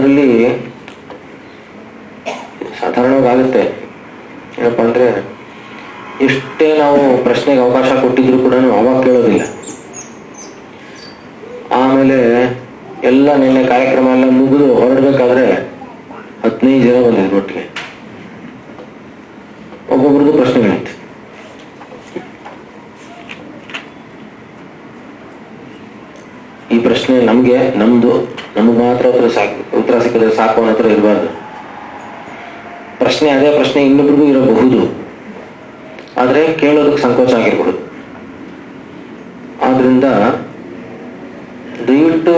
ಅದರಲ್ಲಿ ಸಾಧಾರಣವಾಗಿ ಆಗುತ್ತೆ. ಏನಪ್ಪಾ ಅಂದ್ರೆ, ಎಷ್ಟೇ ನಾವು ಪ್ರಶ್ನೆಗೆ ಅವಕಾಶ ಕೊಟ್ಟಿದ್ರು ಕೂಡ ಅವಾಗ ಕೇಳೋದಿಲ್ಲ. ಆಮೇಲೆ ಎಲ್ಲ ನಿನ್ನೆ ಕಾರ್ಯಕ್ರಮ ಎಲ್ಲ ಮುಗಿದು ಹೊರಡ್ಬೇಕಾದ್ರೆ 15 ಜನ ಬಂದಿದ್ರು ಒಟ್ಟಿಗೆ. ಒಬ್ಬೊಬ್ರದ್ದು ಪ್ರಶ್ನೆಗಳಿತ್ತು. ಈ ಪ್ರಶ್ನೆ ನಮ್ಗೆ ನಮಗ್ ಮಾತ್ರ ಉತ್ತರ ಸಿಕ್ಕಿದ್ರೆ ಸಾಕು ಅನ್ನೋ ಹತ್ರ ಇರಬಾರ್ದು. ಪ್ರಶ್ನೆ ಅದೇ ಪ್ರಶ್ನೆ ಇನ್ನೊಬ್ರಿಗೂ ಇರಬಹುದು, ಆದ್ರೆ ಕೇಳೋದಕ್ಕೆ ಸಂಕೋಚ ಆಗಿರ್ಬಹುದು. ಆದ್ರಿಂದ ದಯವಿಟ್ಟು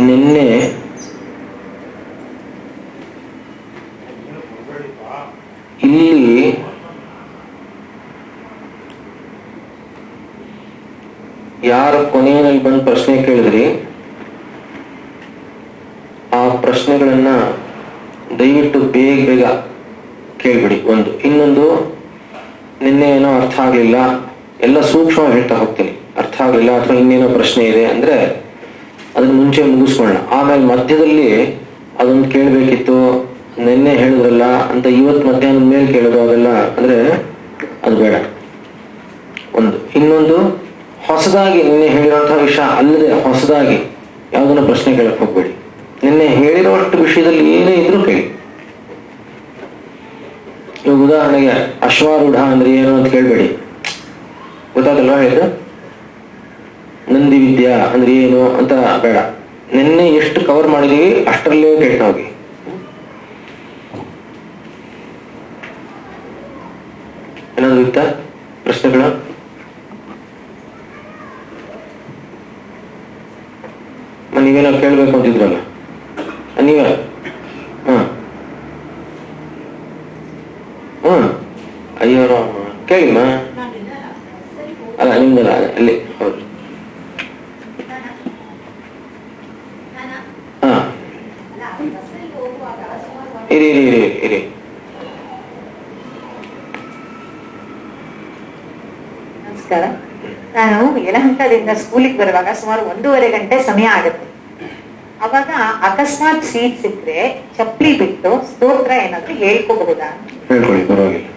ನಿನ್ನೆ ಇಲ್ಲಿ ಯಾರ ಕೊನೆಯಲ್ಲಿ ಬಂದು ಪ್ರಶ್ನೆ ಕೇಳಿದ್ರಿ ಆ ಪ್ರಶ್ನೆಗಳನ್ನ ದಯವಿಟ್ಟು ಬೇಗ ಕೇಳ್ಬಿಡಿ. ಒಂದು. ಇನ್ನೊಂದು, ನಿನ್ನೆ ಏನೋ ಅರ್ಥ ಆಗ್ಲಿಲ್ಲ, ಎಲ್ಲ ಸೂಕ್ಷ್ಮವಾಗಿ ಹೇಳ್ತಾ ಹೋಗ್ತೀನಿ. ಅರ್ಥ ಆಗ್ಲಿಲ್ಲ ಅಥವಾ ಇನ್ನೇನೋ ಪ್ರಶ್ನೆ ಇದೆ ಅಂದ್ರೆ ಅದನ್ನ ಮುಂಚೆ ಮುಗಿಸ್ಕೊಳ್ಳೋಣ. ಆಮೇಲೆ ಮಧ್ಯದಲ್ಲಿ ಅದೊಂದು ಕೇಳ್ಬೇಕಿತ್ತು, ನಿನ್ನೆ ಹೇಳಿದ್ರಲ್ಲ ಅಂತ ಇವತ್ತು ಮಧ್ಯಾಹ್ನದ ಮೇಲೆ ಕೇಳೋದು, ಅವೆಲ್ಲ ಅಂದ್ರೆ ಅದು ಬೇಡ. ಒಂದು. ಇನ್ನೊಂದು, ಹೊಸದಾಗಿ ನಿನ್ನೆ ಹೇಳಿರುವಂತಹ ವಿಷಯ ಅಲ್ಲದೆ ಹೊಸದಾಗಿ ಯಾವುದನ್ನ ಪ್ರಶ್ನೆ ಕೇಳಕ್ ಹೋಗ್ಬೇಡಿ. ನಿನ್ನೆ ಹೇಳಿರೋಷ್ಟು ವಿಷಯದಲ್ಲಿ ಏನೇ ಇದ್ರೂ ಕೇಳಿ. ಇವಾಗ ಉದಾಹರಣೆಗೆ ಅಶ್ವಾರೂಢ ಅಂದ್ರೆ ಏನು ಅಂತ ಕೇಳ್ಬೇಡಿ. ಗೊತ್ತಾಗಲ್ವಾ ಹೇಳಿದ್ರು? ನಂದಿ ವಿದ್ಯಾ ಅಂದ್ರೆ ಏನು ಅಂತ ಬೇಡ. ನಿನ್ನೆ ಎಷ್ಟು ಕವರ್ ಮಾಡಿದೀವಿ ಅಷ್ಟರಲ್ಲೇ ಕೇಳ್ತಾ ಹೋಗಿ. ಏನಾದ್ರು ಇತ್ತ ಪ್ರಶ್ನೆಗಳು? ನೀವೇನೋ ಕೇಳ್ಬೇಕು ಅಂತಿದ್ರಲ್ಲ, ನೀವೇ? ಅಯ್ಯೋರ ಕೇಳಿಮ್ಮ. ಅಲ್ಲ ನಿಮ್ದಲ್ಲ, ಅಲ್ಲಿ ಹೌದು. ಇರಿ. ನಮಸ್ಕಾರ. ನಾನು ಯಲಹಂಕದಿಂದ ಸ್ಕೂಲಿಗೆ ಬರುವಾಗ ಸುಮಾರು 1.5 ಗಂಟೆ ಸಮಯ ಆಗುತ್ತೆ. ಅವಾಗ ಅಕಸ್ಮಾತ್ ಸೀಟ್ ಸಿಕ್ಕರೆ ಚಪ್ಪಲಿ ಬಿಟ್ಟು ಸ್ತೋತ್ರ ಏನಾದ್ರು ಹೇಳ್ಕೋಬಹುದಾ? ಹೇಳ್ಕೊಳ್ಳಿ, ಪರವಾಗಿಲ್ಲ.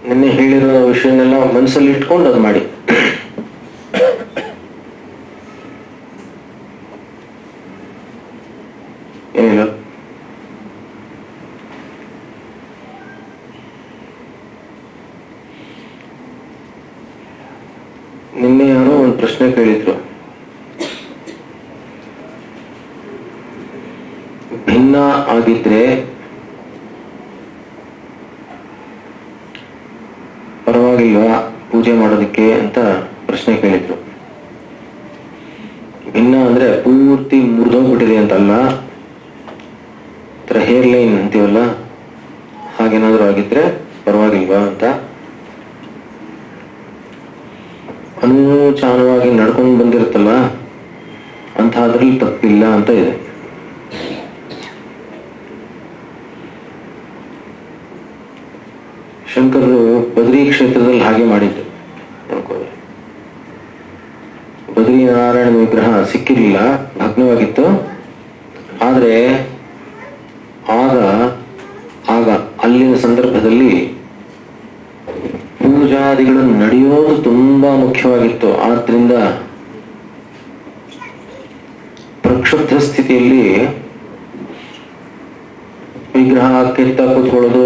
ನಿನ್ನೆ ಹೇಳಿರೋ ವಿಷಯನೆಲ್ಲ ಮನಸ್ಸಲ್ಲಿ ಇಟ್ಕೊಂಡು ಅದು ಮಾಡಿ. ಏನಿಲ್ಲ, ನಿನ್ನೆ ಯಾರೋ ಒಂದು ಪ್ರಶ್ನೆ ಕೇಳಿದ್ರು. ಭಿನ್ನ ಆಗಿದ್ರೆ ಪರವಾಗಿಲ್ವಾ ಪೂಜೆ ಮಾಡೋದಕ್ಕೆ ಅಂತ ಪ್ರಶ್ನೆ ಕೇಳಿದ್ರು. ಭಿನ್ನ ಅಂದ್ರೆ ಪೂರ್ತಿ ಮುರಿದೋಗ್ಬಿಟ್ಟಿದೆ ಅಂತಲ್ಲ, ಹೇರ್ ಲೈನ್ ಅಂತೀವಲ್ಲ, ಹಾಗೇನಾದ್ರು ಆಗಿದ್ರೆ ಪರವಾಗಿಲ್ವಾ ಅಂತ. ಅನೂಚಾನವಾಗಿ ನಡ್ಕೊಂಡು ಬಂದಿರುತ್ತಲ್ಲ ಅಂತದ್ರಲ್ಲಿ ತಪ್ಪಿಲ್ಲ ಅಂತ ಇದೆ. ಶಂಕರರು ಬದ್ರಿ ಕ್ಷೇತ್ರದಲ್ಲಿ ಹಾಗೆ ಮಾಡಿದ್ರು ಅನ್ಕೋದ್ರೆ. ಬದ್ರಿನಾರಾಯಣ ವಿಗ್ರಹ ಸಿಕ್ಕಿರಲಿಲ್ಲ, ಭಗ್ನವಾಗಿತ್ತು. ಆದ್ರೆ ಆಗ ಅಲ್ಲಿನ ಸಂದರ್ಭದಲ್ಲಿ ಪೂಜಾದಿಗಳು ನಡೆಯೋದು ತುಂಬಾ ಮುಖ್ಯವಾಗಿತ್ತು. ಆದ್ರಿಂದ ಪ್ರಕ್ಷುಬ್ಧ ಸ್ಥಿತಿಯಲ್ಲಿ ವಿಗ್ರಹ ಕೆತ್ತ ಕೂತ್ಕೊಳ್ಳೋದು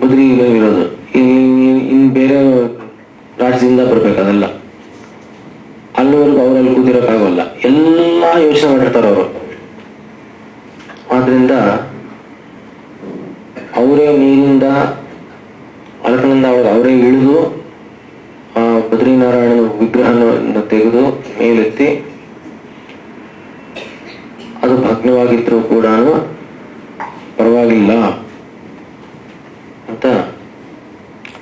ಬದ್ರಿ ಇರೋದು, ಇನ್ ಬೇರೆ ರಾಜ್ಯದಿಂದ ಬರ್ಬೇಕಾದಲ್ಲ, ಅಲ್ಲಿವರೆಗೂ ಅವರಲ್ಲಿ ಕೂತಿರೋಕ್ಕಾಗಲ್ಲ. ಎಲ್ಲ ಯೋಚನೆ ಮಾಡಿರ್ತಾರೆ ಅವರು. ಆದ್ರಿಂದ ಅವರೇ ನೀರಿಂದ ಅಲಕನಿಂದ ಅವರೇ ಇಳಿದು ಆ ಬದ್ರಿನಾರಾಯಣನ ವಿಗ್ರಹವನ್ನು ತೆಗೆದು ಮೇಲೆತ್ತಿ, ಅದು ಭಗ್ನವಾಗಿದ್ರು ಕೂಡ ಪರವಾಗಿಲ್ಲ ಅಂತ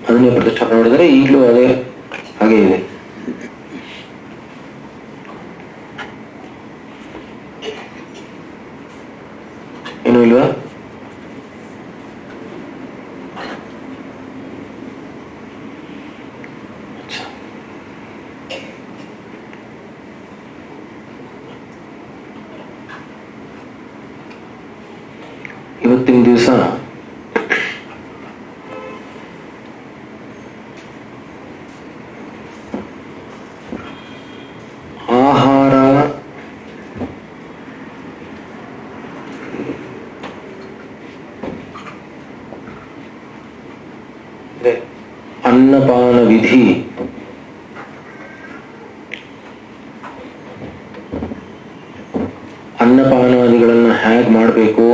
ಅದನ್ನೇ ಪ್ರತಿಷ್ಠಾಪನೆ ಮಾಡಿದರೆ. ಈಗಲೂ ಅದೇ ಹಾಗೆ ಇದೆ. ಏನು ಇಲ್ವಾ? ಇವತ್ತಿನ ದಿವಸ ಆಹಾರ ಅನ್ನಪಾನ ವಿಧಿ ಅನ್ನಪಾನಾದಿಗಳನ್ನು ಹೇಗೆ ಮಾಡಬೇಕು,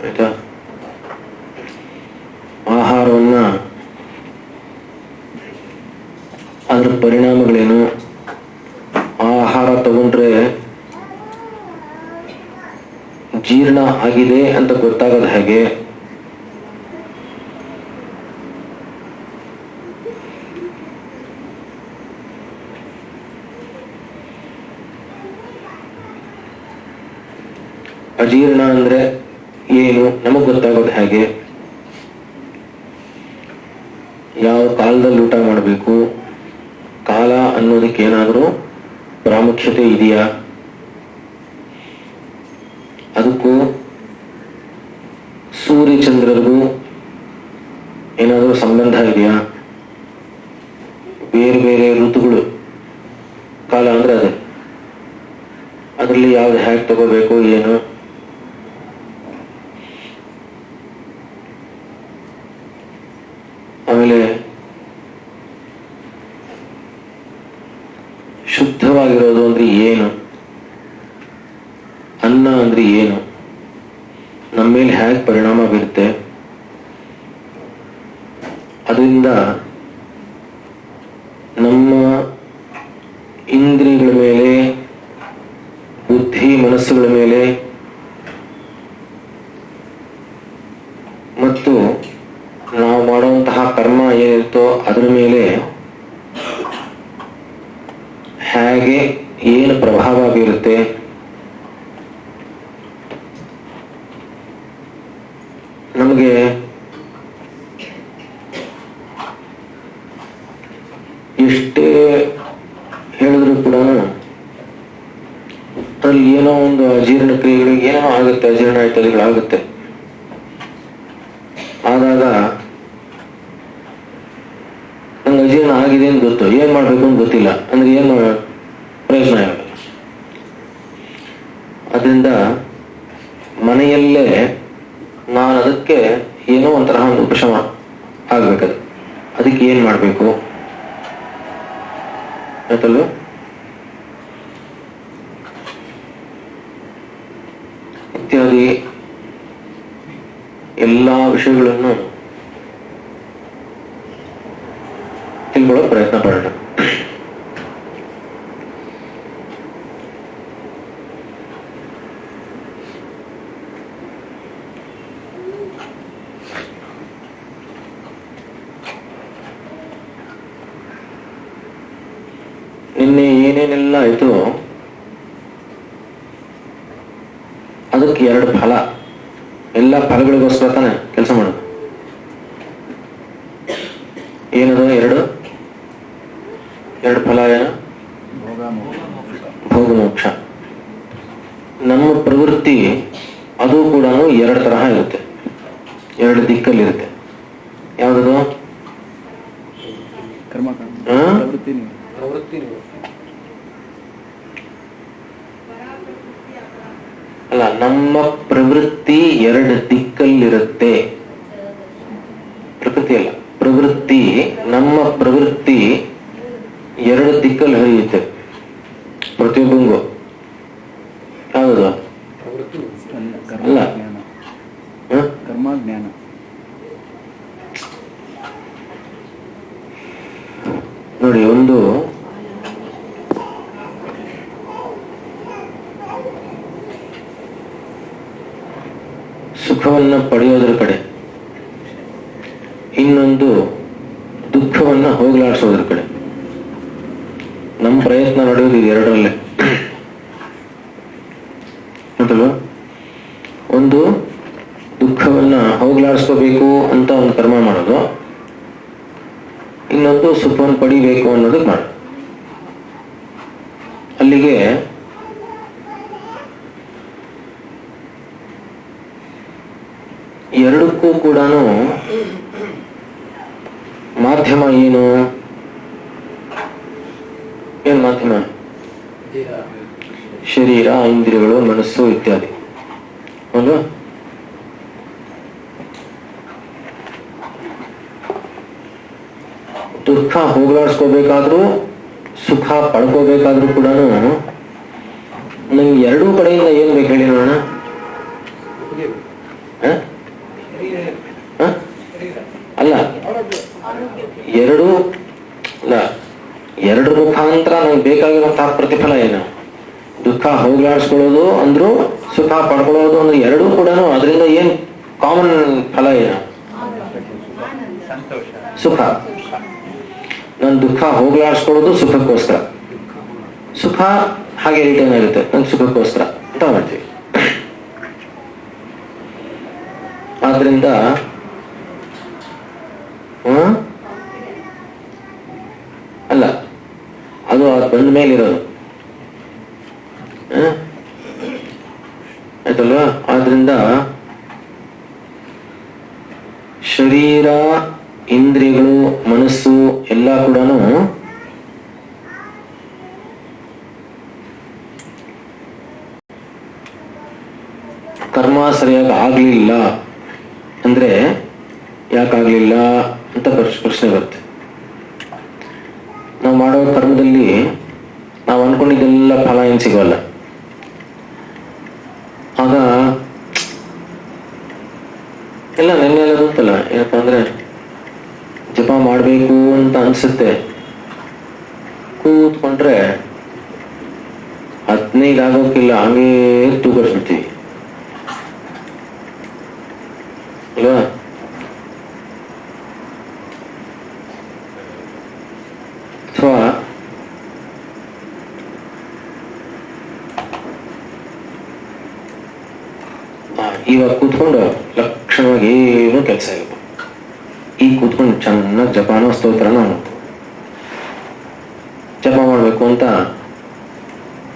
ಆಯ್ತಾ? ಆಹಾರವನ್ನ ಅದರ ಪರಿಣಾಮಗಳೇನು, ಆಹಾರ ತಗೊಂಡ್ರೆ ಜೀರ್ಣ ಆಗಿದೆ ಅಂತ ಗೊತ್ತಾಗೋದು ಹೇಗೆ, ಅಜೀರ್ಣ ಅಂದ್ರೆ ಏನು ನಮಗ್ ಗೊತ್ತಾಗೋದು ಹೇಗೆ, ಯಾವ ಕಾಲದಲ್ಲಿ ಊಟ ಮಾಡಬೇಕು, ಕಾಲ ಅನ್ನೋದಕ್ಕೆ ಏನಾದರೂ ಪ್ರಾಮುಖ್ಯತೆ ಇದೆಯಾ, ಅದಕ್ಕೂ ಸೂರ್ಯ ಚಂದ್ರರಿಗೂ ಏನಾದರೂ ಸಂಬಂಧ ಇದೆಯಾ, ಬೇರೆ ಬೇರೆ ಋತುಗಳು, ಕಾಲ ಅಂದ್ರೆ ಅದೇ, ಅದರಲ್ಲಿ ಯಾವ್ದು ಹೇಗೆ ತಗೋಬೇಕು ಏನು, ಆಮೇಲೆ ಶುದ್ಧವಾಗಿರೋದು ಅಂದ್ರೆ ಏನು, ಅನ್ನ ಅಂದ್ರೆ ಏನು, ನಮ್ಮ ಮೇಲೆ ಹೇಗೆ ಪರಿಣಾಮ ಬೀರುತ್ತೆ, ಅದರಿಂದ ನಮ್ಮ ಇಂದ್ರಿಯಗಳ ಮೇಲೆ, ಬುದ್ಧಿ ಮನಸ್ಸುಗಳ ಮೇಲೆ ಮತ್ತು ನಾವು ಮಾಡುವಂತಹ ಕರ್ಮ ಏನಿರುತ್ತೋ ಅದರ ಮೇಲೆ ಹೇಗೆ ಏನು ಪ್ರಭಾವ ಬೀರುತ್ತೆ, ನಮಗೆ ಎಷ್ಟೇ ಹೇಳಿದ್ರು ಕೂಡ ಅದ್ರಲ್ಲಿ ಏನೋ ಒಂದು ಅಜೀರ್ಣ ಕ್ರಿಯೆಗಳಿಗೆ ಏನೋ ಆಗುತ್ತೆ, ಅಜೀರ್ಣ ಇತ್ಯಾದಿಗಳಾಗುತ್ತೆ. ಆದಾಗ ನಂಗೆ ಅಜೀರ್ಣ ಆಗಿದೆ ಅಂತ ಗೊತ್ತು, ಏನ್ ಮಾಡ್ಬೇಕು ಅಂತ ಗೊತ್ತಿಲ್ಲ ಅಂದ್ರೆ ಏನು ಪ್ರಯೋಜನ ಆಗಲ್ಲ. ಅದರಿಂದ ಮನೆಯಲ್ಲೇ ನಾನು ಅದಕ್ಕೆ ಏನೋ ಒಂಥರ ಒಂದು ಉಪಶಮ ಆಗ್ಬೇಕದು, ಅದಕ್ಕೆ ಏನ್ ಮಾಡ್ಬೇಕು ಆಯ್ತಲ್ವ? ಇತ್ಯಾದಿ ಎಲ್ಲಾ ವಿಷಯಗಳನ್ನು ತಿಳ್ಕೊಳ್ಳೋ ಪ್ರಯತ್ನ ಪಡೋಣ. ನಿನ್ನೆ ಏನೇನೆಲ್ಲ ಆಯ್ತು ಅದಕ್ಕೆ ಎರಡು ಫಲ, ಎಲ್ಲ ಫಲಗಳಿಗೋಸ್ಕರ ತಾನೆ ಕೆಲಸ ಮಾಡೋದು. ಏನದು ಎರಡು ಫಲ ಏನು? ಭೋಗ ಮೋಕ್ಷ. ನಮ್ಮ ಪ್ರವೃತ್ತಿ ಅದು ಕೂಡ ಎರಡು ತರಹ ಇರುತ್ತೆ, ಎರಡು ದಿಕ್ಕಲ್ಲಿರುತ್ತೆ. ಯಾವ್ದು? ಅಲ್ಲ, ನಮ್ಮ ಪ್ರವೃತ್ತಿ ಎರಡು ದಿಕ್ಕಲ್ಲಿರುತ್ತೆ. ಪ್ರಕೃತಿ ಅಲ್ಲ, ಪ್ರವೃತ್ತಿ, ನಮ್ಮ ಪ್ರವೃತ್ತಿ ಎರಡು ದಿಕ್ಕಲ್ಲಿ ಹರಿಯುತ್ತೆ ಪ್ರತಿಯೊಬ್ಬಂಗೂ. ಯಾವುದು? ಅಲ್ಲ, ಕರ್ಮಜ್ಞಾನ. ನೋಡಿ, ಒಂದು ಸುಖವನ್ನ ಪಡೆಯೋದ್ರ ಕಡೆ, ಇನ್ನೊಂದು ದುಃಖವನ್ನ ಹೋಗಲಾಡಿಸೋದ್ರ ಕಡೆ. ನಮ್ಮ ಪ್ರಯತ್ನ ನಡೆಯೋದು ಇದು ಎರಡರಲ್ಲೇ ಅಂತಲ್ವ? ಒಂದು ದುಃಖವನ್ನ ಹೋಗಲಾಡಿಸ್ಕೋಬೇಕು ಅಂತ ಒಂದು ಕರ್ಮ ಮಾಡೋದು, ಇನ್ನೊಂದು ಬಂದು ಸುಖವನ್ನು ಪಡಿಬೇಕು ಅನ್ನೋದಕ್ಕೆ ಮಾಡು. ಅಲ್ಲಿಗೆ ಎರಡಕ್ಕೂ ಕೂಡ ಮಾಧ್ಯಮ ಏನು? ಏನ್ ಮಾಧ್ಯಮ? ಶರೀರ, ಇಂದ್ರಿಯಗಳು, ಮನಸ್ಸು ಇತ್ಯಾದಿ. ಹೌದು. ದುಃಖ ಹೋಗಲಾಡಿಸ್ಕೋಬೇಕಾದ್ರೂ ಸುಖ ಪಡ್ಕೋಬೇಕಾದ್ರೂ ಕೂಡ ನಂಗೆ ಎರಡೂ ಕಡೆಯಿಂದ ಏನ್ ಬೇಕು ಹೇಳಿ ನೋಡೋಣ. ಅಲ್ಲ, ಎರಡು ಮುಖಾಂತರ ನಂಗೆ ಬೇಕಾಗಿರುವಂತಹ ಪ್ರತಿಫಲ ಏನು? ದುಃಖ ಹೋಗಲಾಡಿಸ್ಕೊಳ್ಳೋದು ಅಂದ್ರು ಸುಖ ಪಡ್ಕೊಳ್ಳೋದು ಅಂದ್ರೆ ಎರಡೂ ಕೂಡ ಅದರಿಂದ ಏನ್ ಕಾಮನ್ ಫಲ ಏನು? ಸುಖ. ನನ್ ದುಃಖ ಹೋಗಲಾಡಿಸ್ಕೊಳ್ಳೋದು ಸುಖಕ್ಕೋಸ್ಕರ, ಸುಖ ಹಾಗೆ ರಿಟರ್ನ್ ಆಗುತ್ತೆ ನನ್ ಸುಖಕ್ಕೋಸ್ಕರ ಅಂತ ಮಾಡ್ತೀವಿ. ಆದ್ರಿಂದ ಅಲ್ಲ, ಅದು ಬಂದ ಮೇಲಿರೋದು ಆಯ್ತಲ್ವಾ? ಆದ್ರಿಂದ ಶರೀರ, ಇಂದ್ರಿಯಗಳು, ಮನಸ್ಸು ಎಲ್ಲ ಕೂಡ ಕರ್ಮ ಸರಿಯಾಗಿ ಆಗ್ಲಿಲ್ಲ ಅಂದ್ರೆ ಯಾಕಾಗ್ಲಿಲ್ಲ ಅಂತ ಪ್ರಶ್ನೆ ಬರುತ್ತೆ. ನಾವು ಮಾಡೋ ಕರ್ಮದಲ್ಲಿ ನಾವು ಅನ್ಕೊಂಡಿದ್ದೆಲ್ಲ ಫಲ ಏನ್ ಸಿಗೋಲ್ಲ. ಆಗ ಎಲ್ಲ ನೆನ್ನೆಲ್ಲ ಗೊತ್ತಲ್ಲ, ಏನಪ್ಪಾ ಅಂದ್ರೆ ಜಪ ಮಾಡ್ಬೇಕು ಅಂತ ಅನ್ಸುತ್ತೆ, ಕೂತ್ಕೊಂಡ್ರೆ 15 ಆಗೋಕ್ಕಿಲ್ಲ, ಹಂಗೇ ತೂಗಿಸ್ಬಿಡ್ತೀವಿ ಅಲ್ವಾ? ಅಥವಾ ಇವಾಗ ಕೂತ್ಕೊಂಡು ಲಕ್ಷಣವಾಗಿ ಏನೂ ಕೆಲಸ ಇಲ್ಲ, ಈಗ ಕೂತ್ಕೊಂಡು ಚೆನ್ನಾಗಿ ಜಪಾನೋ ಸ್ತೋತ್ರನೋ ಜಪ ಮಾಡ್ಬೇಕು ಅಂತ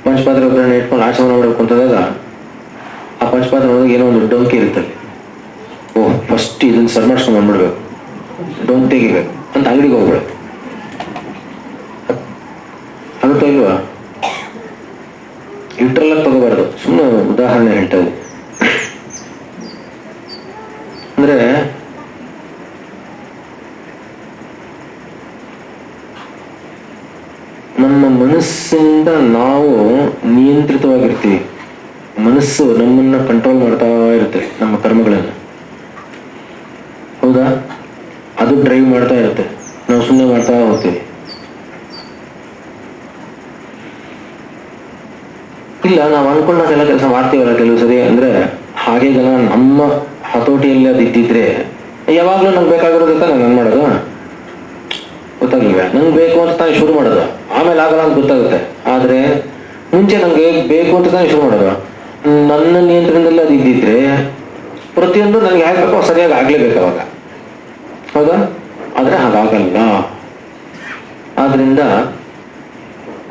ಪಂಚಪಾತ್ರೆ ಒಬ್ಬರನ್ನ ಇಟ್ಕೊಂಡು ಆಚರಣೆ ಮಾಡ್ಬೇಕು ಅಂತದಾಗ ಆ ಪಂಚಪಾತ್ರೆ ಒಳಗೆ ಏನೋ ಒಂದು ಡೊಂಕಿ ಇರುತ್ತಲ್ಲಿ, ಓಹ್ ಫಸ್ಟ್ ಇದನ್ನ ಸರ್ ಮಾಡ್ಸ್ಕೊಂಡ್ ಬಂದ್ಬಿಡ್ಬೇಕು, ಡೊಂಕ್ ತೆಗಿಬೇಕು ಅಂತ ಅಂಗಡಿಗೆ ಹೋಗ್ಬಿಡ್ಬೇಕು. ಆಗುತ್ತಾ ಇಲ್ವಾ? ಲಿಟ್ರಲ್ ಆಗಿ ತಗೋಬಾರ್ದು, ಸುಮ್ಮನೆ ಉದಾಹರಣೆ ಹೇಳ್ತಾ ಇದ್ದೀನಿ. ಅಂದ್ರೆ ನಮ್ಮ ಮನಸ್ಸಿಂದ ನಾವು ನಿಯಂತ್ರಿತವಾಗಿರ್ತೀವಿ, ಮನಸ್ಸು ನಮ್ಮನ್ನ ಕಂಟ್ರೋಲ್ ಮಾಡ್ತಾ ಇರುತ್ತೆ ನಮ್ಮ ಕರ್ಮಗಳನ್ನು. ಹೌದಾ? ಅದು ಡ್ರೈವ್ ಮಾಡ್ತಾ ಇರುತ್ತೆ, ನಾವು ಸುಮ್ಮನೆ ಮಾಡ್ತಾ ಹೋಗ್ತೀವಿ. ಇಲ್ಲ, ನಾವು ಅನ್ಕೊಂಡಾಗೆಲ್ಲ ಕೆಲಸ ಮಾಡ್ತೀವಲ್ಲ ಕೆಲವು ಸರಿ. ಅಂದ್ರೆ ಹಾಗೆಲ್ಲ ನಮ್ಮ ಹತೋಟಿಯಲ್ಲಿ ಅದು ಇದ್ದಿದ್ರೆ ಯಾವಾಗ್ಲೂ ನಂಗೆ ಬೇಕಾಗಿರೋದಕ್ಕ ನಾನು ಮಾಡೋದು ಗೊತ್ತಾಗಿಲ್ವ? ನಂಗೆ ಬೇಕು ಅಂತ ತಾನೇ ಶುರು ಮಾಡೋದು, ಆಮೇಲೆ ಆಗಲ್ಲ ಅಂತ ಗೊತ್ತಾಗುತ್ತೆ. ಆದ್ರೆ ಮುಂಚೆ ನಂಗೆ ಬೇಕು ಅಂತ ತಾನೇ ಶುರು ಮಾಡೋದು. ನನ್ನ ನಿಯಂತ್ರಣದಲ್ಲಿ ಅದು ಇದ್ದಿದ್ರೆ ಪ್ರತಿಯೊಂದು ನನಗೆ ಹೇಗಬೇಕು ಸರಿಯಾಗಿ ಆಗ್ಲೇಬೇಕು ಅವಾಗ. ಹೌದಾ? ಆದ್ರೆ ಹಾಗಾಗಲ್ಲ. ಆದ್ರಿಂದ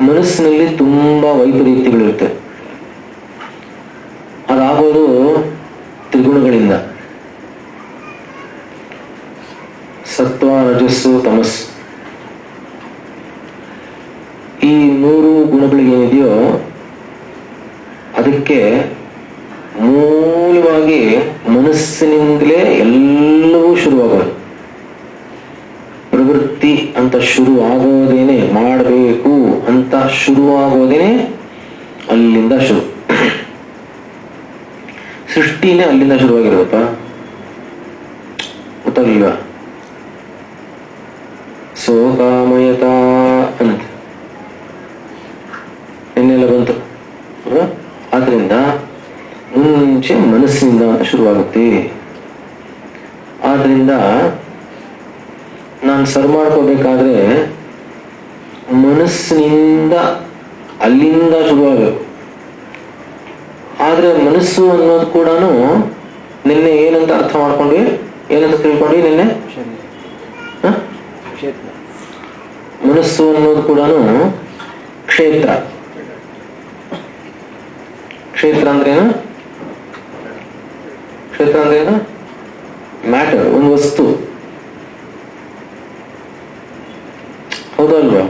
ಮನಸ್ಸಿನಲ್ಲಿ ತುಂಬಾ ವೈಪರೀತ್ಯಗಳಿರುತ್ತೆ. ಅದಾಗೋದು ತ್ರಿಗುಣಗಳಿಂದ, ಸತ್ವ, ರಜಸ್ಸು, ತಮಸ್ಸು. ಈ 3 ಗುಣಗಳಿಗೇನಿದೆಯೋ ಅದಕ್ಕೆ ಮೂಲವಾಗಿ ಮನಸ್ಸಿನಿಂದಲೇ ಎಲ್ಲವೂ ಶುರುವಾಗೋದು. ಪ್ರವೃತ್ತಿ ಅಂತ ಶುರು ಆಗೋದೇನೆ, ಮಾಡಬೇಕು ಅಂತ ಶುರುವಾಗೋದೇನೆ ಅಲ್ಲಿಂದ ಶುರು. ಸೃಷ್ಟಿನೇ ಅಲ್ಲಿಂದ ಶುರುವಾಗಿರೋದಪ್ಪ, ಗೊತ್ತಾಗಿಲ್ವಾ? ಸೋಕಾಮಯತ ಅಂತ ಇನ್ನೆಲ್ಲ ಬಂತು. ಆದ್ರಿಂದ ಮುಂಚೆ ಮನಸ್ಸಿನಿಂದ ಶುರುವಾಗುತ್ತೆ. ಆದ್ರಿಂದ ನಾನು ಸರ್ ಮಾಡ್ಕೋಬೇಕಾದ್ರೆ ಮನಸ್ಸಿನಿಂದ ಅಲ್ಲಿಂದ ಶುರುವಾಗಬೇಕು. ಆದ್ರೆ ಮನಸ್ಸು ಅನ್ನೋದು ಕೂಡ ನಿನ್ನೆ ಏನಂತ ಅರ್ಥ ಮಾಡ್ಕೊಂಡ್ವಿ, ಏನಂತ ತಿಳ್ಕೊಂಡ್ವಿ ನಿನ್ನೆ? ಮನಸ್ಸು ಅನ್ನೋದು ಕೂಡ ಕ್ಷೇತ್ರ. ಕ್ಷೇತ್ರ ಅಂದ್ರೇನು? ಕ್ಷೇತ್ರ ಅಂದ್ರೇನು? ಮ್ಯಾಟರ್, ಒಂದು ವಸ್ತು. ಹೌದಲ್ವಾ?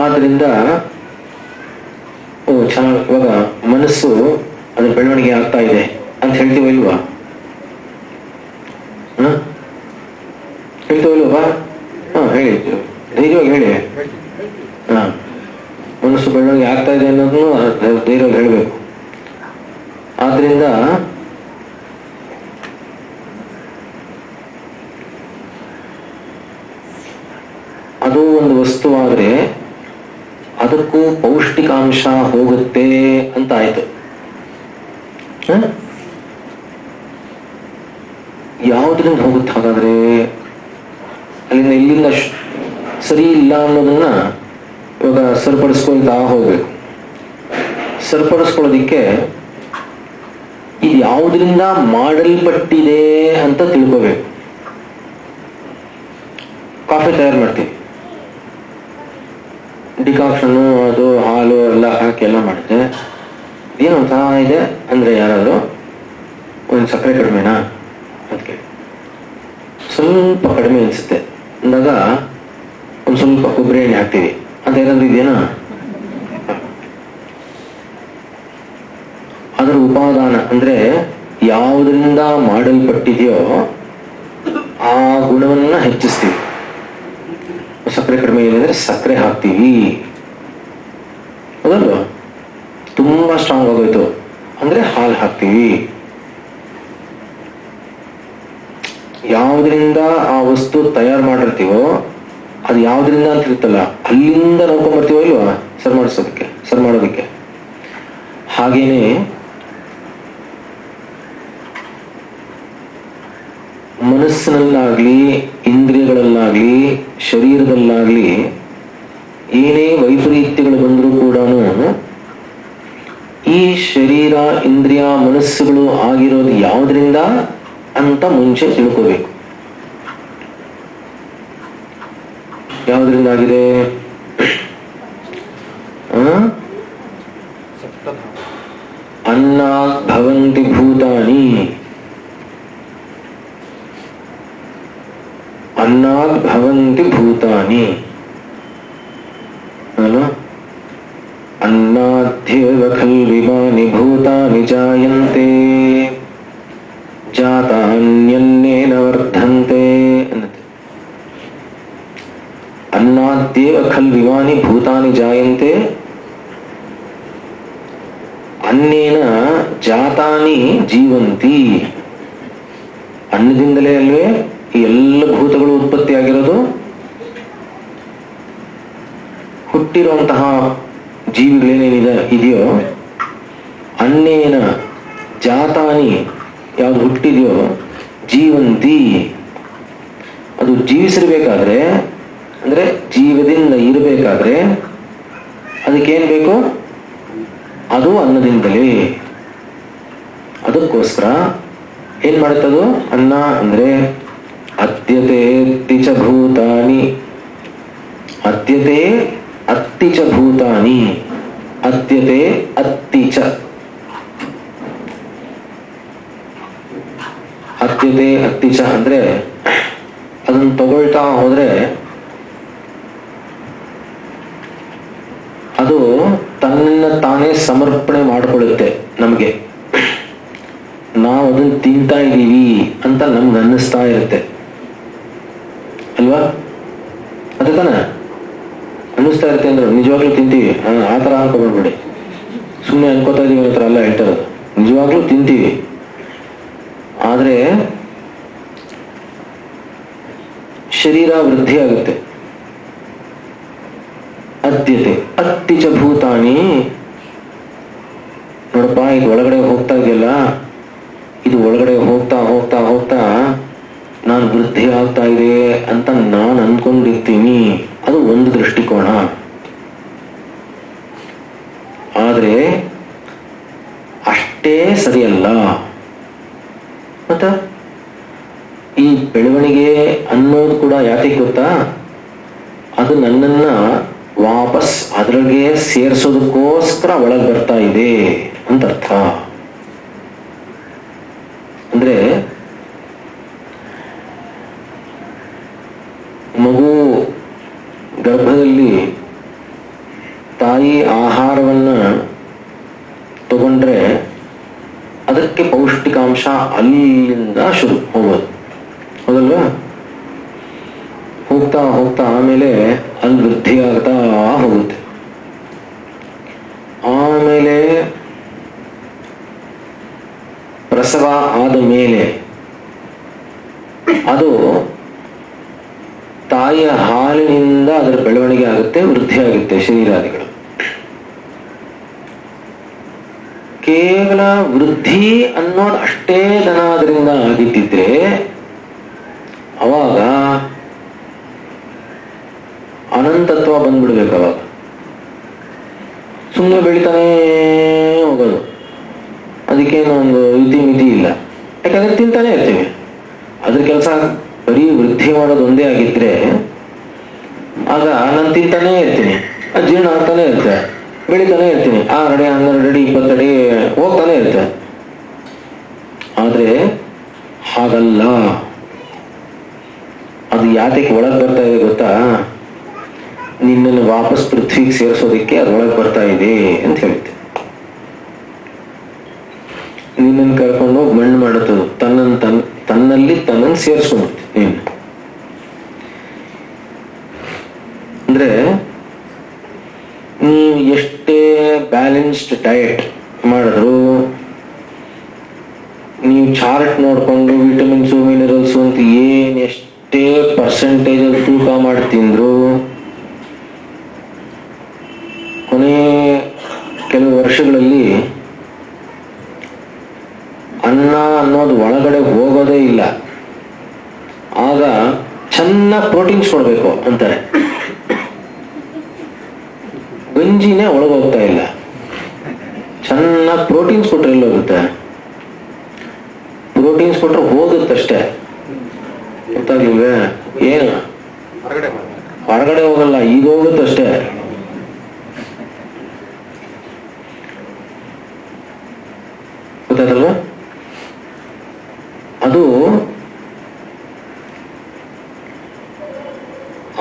ಆದ್ರಿಂದ ಚೆನ್ನಾಗಿ ಇವಾಗ ಮನಸ್ಸು ಅದ್ರ ಬೆಳವಣಿಗೆ ಆಗ್ತಾ ಇದೆ ಅಂತ ಹೇಳ್ತೀವ ಇಲ್ವಾ? ಹೇಳ್ತೀವಲ್ವಾ? ಹೇಳಿ, ಧೈರ್ಯವಾಗಿ ಹೇಳಿ. ಮನಸ್ಸು ಬೆಳವಣಿಗೆ ಆಗ್ತಾ ಇದೆ ಅನ್ನೋದನ್ನು ಧೈರ್ಯವಾಗಿ ಹೇಳಬೇಕು. ಆದ್ರಿಂದ ಅದು ಒಂದು ವಸ್ತುವಾದ್ರೆ ಅದಕ್ಕೂ ಪೌಷ್ಟಿಕಾಂಶ ಹೋಗುತ್ತೆ ಅಂತ ಆಯ್ತು. ಯಾವುದರಿಂದ ಹೋಗುತ್ತೆ ಹಾಗಾದ್ರೆ? ಅಲ್ಲಿಂದ ಇಲ್ಲಿಂದ ಸರಿ ಇಲ್ಲ ಅನ್ನೋದನ್ನ ಇವಾಗ ಸರಿಪಡಿಸ್ಕೊಳ್ತಾ ಹೋಗ್ಬೇಕು. ಸರಿಪಡಿಸ್ಕೊಳ್ಳೋದಿಕ್ಕೆ ಇದು ಯಾವುದರಿಂದ ಮಾಡಲ್ಪಟ್ಟಿದೆ ಅಂತ ತಿಳ್ಕೋಬೇಕು. ಕಾಫಿ ತಯಾರು ಮಾಡ್ತೀವಿ, ಡಿಕಾಕ್ಷನ್ನು ಅದು ಹಾಲು ಎಲ್ಲ ಹಾಕಿ ಎಲ್ಲ ಮಾಡಿದ್ರೆ ಏನೋ ಒಂಥರ ಇದೆ ಅಂದ್ರೆ ಯಾರಾದರೂ ಒಂದು ಸಕ್ಕರೆ ಕಡಿಮೆನಾ ಅದಕ್ಕೆ ಸ್ವಲ್ಪ ಕಡಿಮೆ ಅನಿಸುತ್ತೆ ಅಂದಾಗ ಒಂದು ಸ್ವಲ್ಪ ಕೊಬ್ಬರಿ ಎಣ್ಣೆ ಹಾಕ್ತೀವಿ ಅಂತ ಏನಾದ್ರು ಇದೆಯೇನಾ? ಅದರ ಉಪಾದಾನ ಅಂದ್ರೆ ಯಾವುದರಿಂದ ಮಾಡಲ್ಪಟ್ಟಿದೆಯೋ ಆ ಗುಣವನ್ನ ಹೆಚ್ಚಿಸ್ತೀವಿ. ಸಕ್ಕರೆ ಕಡಿಮೆ ಇದೆ ಅಂದ್ರೆ ಸಕ್ಕರೆ ಹಾಕ್ತೀವಿ, ಹೌದಲ್ವಾ? ತುಂಬಾ ಸ್ಟ್ರಾಂಗ್ ಆಗೋಯ್ತು ಅಂದ್ರೆ ಹಾಲು ಹಾಕ್ತೀವಿ. ಯಾವುದರಿಂದ ಆ ವಸ್ತು ತಯಾರು ಮಾಡಿರ್ತೀವೋ ಅದು ಯಾವುದರಿಂದ ಅಂತ ಇರುತ್ತಲ್ಲ ಅಲ್ಲಿಂದ ನೋಡ್ಕೊಂಡ್ಬರ್ತೀವೋ ಇಲ್ವಾ ಸರಿ ಮಾಡೋದಕ್ಕೆ. ಹಾಗೇನೆ ಮನಸ್ಸಿನಲ್ಲಾಗ್ಲಿ ಇಂದ್ರಿಯಗಳಲ್ಲಾಗ್ಲಿ ಶರೀರದಲ್ಲಾಗ್ಲಿ ಏನೇ ವೈಪರೀತ್ಯಗಳು ಬಂದರೂ ಕೂಡ ಈ ಶರೀರ ಇಂದ್ರಿಯ ಮನಸ್ಸುಗಳು ಆಗಿರೋದು ಯಾವುದರಿಂದ ಅಂತ ಮುಂಚೆ ತಿಳ್ಕೋಬೇಕು. ಯಾವುದರಿಂದ ಆಗಿದೆ? ಅನ್ನಾತ್ ಭವಂತಿ ಭೂತಾನಿ, ಅನ್ನಾತ್ ಭವಂತಿ ಭೂತಾನಿ ಅಲ್ಲ? ಅನ್ನಾದ್ಯೇವ ಖಲ್ವಿಮಾನಿ ಭೂತಾನಿ ಜಾಯಂತೆ ಜಾತಾನ್ಯನ್ನೇನ ವರ್ಧಂತೆ ಅನ್ನತ್ತೆ. ಅನ್ನಾದ್ಯೇವ ಖಲ್ವಿಮಾನಿ ಭೂತಾನಿ ಜಾಯಂತೆ ಅನ್ನೇನ ಜಾತಾನಿ ಜೀವಂತಿ. ಅನ್ನದಿಂದಲೇ ಅಲ್ವೇ ಈ ಎಲ್ಲ ಭೂತಗಳು ಉತ್ಪತ್ತಿ ಆಗಿರೋದು. ಹುಟ್ಟಿರುವಂತಹ ಜೀವಿಗಳೇನೇನಿದೆ ಇದೆಯೋ ಅನ್ನೇನ ಜಾತಾನಿ ಯಾವ್ದು ಹುಟ್ಟಿದೆಯೋ ಜೀವಂತಿ, ಅದು ಜೀವಿಸಿರ್ಬೇಕಾದ್ರೆ ಅಂದ್ರೆ ಜೀವದಿಂದ ಇರಬೇಕಾದ್ರೆ ಅದಕ್ಕೇನ್ ಬೇಕು? ಅದು ಅನ್ನದಿಂದಲೇ. ಅದಕ್ಕೋಸ್ಕರ ಏನ್ ಮಾಡುತ್ತದು? ಅನ್ನ ಅಂದ್ರೆ ಅತ್ಯತೆ ಅತ್ತಿಚ ಭೂತಾನಿ, ಅತ್ಯತೆ ಅತ್ತಿಚ ಭೂತಾನಿ, ಅತ್ಯತೆ ಅತ್ತಿಚ, ಅತ್ಯತೆ ಅತ್ತಿಚ ಅಂದ್ರೆ ಅದನ್ನ ತಗೊಳ್ತಾ ಹೋದ್ರೆ ಅದು ತನ್ನ ತಾನೇ ಸಮರ್ಪಣೆ ಮಾಡಿಕೊಳ್ಳುತ್ತೆ ನಮ್ಗೆ. ನಾವು ಅದನ್ನ ತಿಂತಾ ಇದ್ದೀವಿ ಅಂತ ನಮ್ಗೆ ಅನ್ನಿಸ್ತಾ ಇರುತ್ತೆ ಅಲ್ವಾ? ಅದೇ ತಾನೆ ಅನ್ನಿಸ್ತಾ ಇರುತ್ತೆ ಅಂದ್ರೆ ನಿಜವಾಗ್ಲೂ ತಿಂತೀವಿ. ಆ ಥರ ಅನ್ಕೊಬೇಡಿ, ಸುಮ್ಮನೆ ಅನ್ಕೋತಾ ಇದೀವಿ ಅನ್ನೋ ಥರ ಎಲ್ಲ ಹೇಳ್ತಾರದು. ನಿಜವಾಗ್ಲೂ ತಿಂತೀವಿ, ಆದ್ರೆ ಶರೀರ ವೃದ್ಧಿ ಆಗುತ್ತೆ. ಅದ್ಯತೆ ಅತ್ತಿಚ ಭೂತಾನಿ, ನೋಡಪ್ಪ ಇದು ಒಳಗಡೆ ಹೋಗ್ತಾ ಇದೆಯಲ್ಲ, ಇದು ಒಳಗಡೆ ಹೋಗ್ತಾ ಹೋಗ್ತಾ ಹೋಗ್ತಾ ನಾನು ವೃದ್ಧಿ ಆಗ್ತಾ ಇದೆ ಅಂತ ನಾನು ಅನ್ಕೊಂಡಿರ್ತೀನಿ. ಅದು ಒಂದು ದೃಷ್ಟಿಕೋನ. ಆದ್ರೆ ಅಷ್ಟೇ ಸರಿಯಲ್ಲ. ಮತ್ತ ಈ ಬೆಳವಣಿಗೆ ಅನ್ನೋದು ಕೂಡ ಯಾಕೆ ಗೊತ್ತಾ, ಅದು ನನ್ನನ್ನ ವಾಪಸ್ ಅದ್ರೊಳಗೆ ಸೇರಿಸೋದಕ್ಕೋಸ್ಕರ ಒಳಗೆ ಬರ್ತಾ ಇದೆ ಅಂತ ಅರ್ಥ. ಅಂದ್ರೆ ಮಗು ಗರ್ಭದಲ್ಲಿ ತಾಯಿ ಆಹಾರವನ್ನ ತಗೊಂಡ್ರೆ ಅದಕ್ಕೆ ಪೌಷ್ಟಿಕಾಂಶ ಅಲ್ಲಿಂದ ಶುರು ಹೋಗೋದು, ಹೌದಲ್ವಾ? ಹೋಗ್ತಾ ಹೋಗ್ತಾ ಆಮೇಲೆ ಅಲ್ಲಿ ವೃದ್ಧಿ ಆಗ್ತಾ ಹೋಗುತ್ತೆ. ಆಮೇಲೆ ಪ್ರಸವ ಆದ ಮೇಲೆ ಅದು ತಾಯಿಯ ಹಾಲಿನಿಂದ ಅದರ ಬೆಳವಣಿಗೆ ಆಗುತ್ತೆ, ವೃದ್ಧಿ ಆಗುತ್ತೆ ಶರೀರಾದಿಗಳು. ಕೇವಲ ವೃದ್ಧಿ ಅನ್ನೋದು ಅಷ್ಟೇ ದನ ಅದರಿಂದ ಆಗಿದ್ದಿದ್ರೆ ಅವಾಗ ಅನಂತತ್ವ ಬಂದ್ಬಿಡ್ಬೇಕು. ಅವಾಗ ಸುಮ್ಮನೆ ಬೆಳಿತಾನೇ ಹೋಗೋದು, ಅದಕ್ಕೇನು ಒಂದು ಇತಿ ಮಿತಿ ಇಲ್ಲ. ಯಾಕಂದ್ರೆ ತಿಂತಾನೆ ಇರ್ತೀವಿ. ಅದ್ರ ಕೆಲಸ ಬರೀ ವೃದ್ಧಿ ಮಾಡೋದು ಒಂದೇ ಆಗಿದ್ರೆ ಆಗ ನಾನು ತಿಂತಾನೇ ಇರ್ತೀನಿ, ಜೀರ್ಣ ಆಗ್ತಾನೆ ಇರುತ್ತೆ, ಬೆಳಿತಾನೆ ಇರ್ತೀನಿ, 6 ಅಡಿ 12 ಅಡಿ 20 ಅಡಿ ಹೋಗ್ತಾನೆ ಇರುತ್ತೆ. ಆದ್ರೆ ಹಾಗಲ್ಲ. ಅದು ಯಾತಕ್ಕೆ ಒಳಗೆ ಬರ್ತಾ ಇದೆ ಗೊತ್ತಾ? ನಿನ್ನನ್ನು ವಾಪಸ್ ಪೃಥ್ವಿಗೆ ಸೇರಿಸೋದಕ್ಕೆ ಅದು ಒಳಗೆ ಬರ್ತಾ ಇದೆ ಅಂತ ಹೇಳುತ್ತೆ. ನಿನ್ನನ್ನು ಕರ್ಕೊಂಡು ಹೋಗಿ ಮಣ್ಣು ಮಾಡುತ್ತದು, ತನ್ನಲ್ಲಿ ತನ್ನನ್ನು ಸೇರಿಸ್ಕೊಂಡುತ್ತೆ. ನೀನು ಅಂದ್ರೆ ನೀವು ಎಷ್ಟೇ ಬ್ಯಾಲೆನ್ಸ್ಡ್ ಡಯಟ್ ಮಾಡಿದ್ರು, ನೀವು ಚಾರ್ಟ್ ನೋಡ್ಕೊಂಡು ವಿಟಮಿನ್ಸು ಮಿನರಲ್ಸು ಅಂತ ಎಷ್ಟೇ ಪರ್ಸೆಂಟೇಜ್ ತೂಕ ಮಾಡಿ ತಿಂದ್ರು, ಕೊನೆ ಕೆಲವು ವರ್ಷಗಳಲ್ಲಿ ಅನ್ನ ಅನ್ನೋದು ಒಳಗಡೆ ಹೋಗೋದೇ ಇಲ್ಲ. ಆಗ ಚೆನ್ನಾಗಿ ಪ್ರೋಟೀನ್ಸ್ ಕೊಡ್ಬೇಕು ಅಂತಾರೆ, ಗಂಜಿನೇ ಒಳಗೋಗ್ತಾ ಇಲ್ಲ. ಚೆನ್ನಾಗಿ ಪ್ರೋಟೀನ್ಸ್ ಕೊಟ್ರೆ ಎಲ್ಲ ಹೋಗುತ್ತೆ? ಪ್ರೋಟೀನ್ಸ್ ಕೊಟ್ರೆ ಹೋಗುತ್ತಷ್ಟೇ, ಗೊತ್ತಾಗ್ಲಿಲ್ವೇ? ಏನು ಹೊರಗಡೆ ಹೋಗಲ್ಲ, ಈಗ ಹೋಗುತ್ತಷ್ಟೇ. ಗೊತ್ತಾಯ್ತಲ್ವ? ಅದು